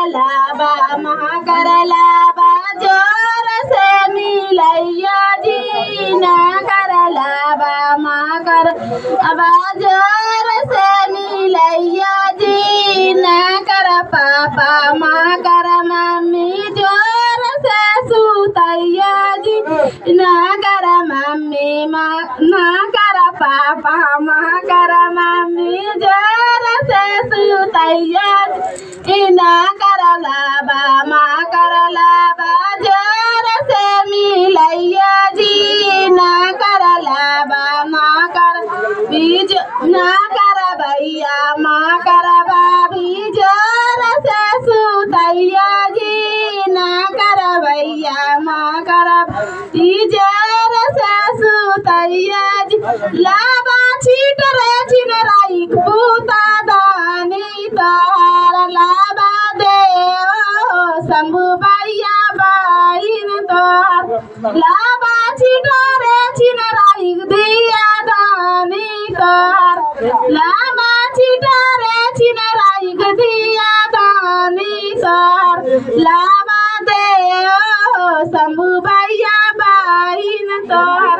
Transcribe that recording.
लाबा जोर से मिलैया जी ना कर लाबा जोर से मिलैया जी ना कर पापा माँ कर मम्मी जोर से सुतैया जी ना कर मम्मी माँ ना कर पापा माँ कर मम्मी जोर से सुतैया जी ना कर लाबा जोर से मिलैया जी ना कर लाबा बीज ना कर भैया माँ कर बाबी जोर से सुतैया जी ना कर भैया माँ कर जोर से सुतैया जी लाबा छीट रे छिनराई पूता दानी तोहार लाबा देव शंभु भैया बाइन तोहार लाबा छीट रे छिनराई दिया दानी तोहार लाबा छीट रे छिनराई दिया दानी तोहार लाबा देव शंभु भैया बाइन तोहार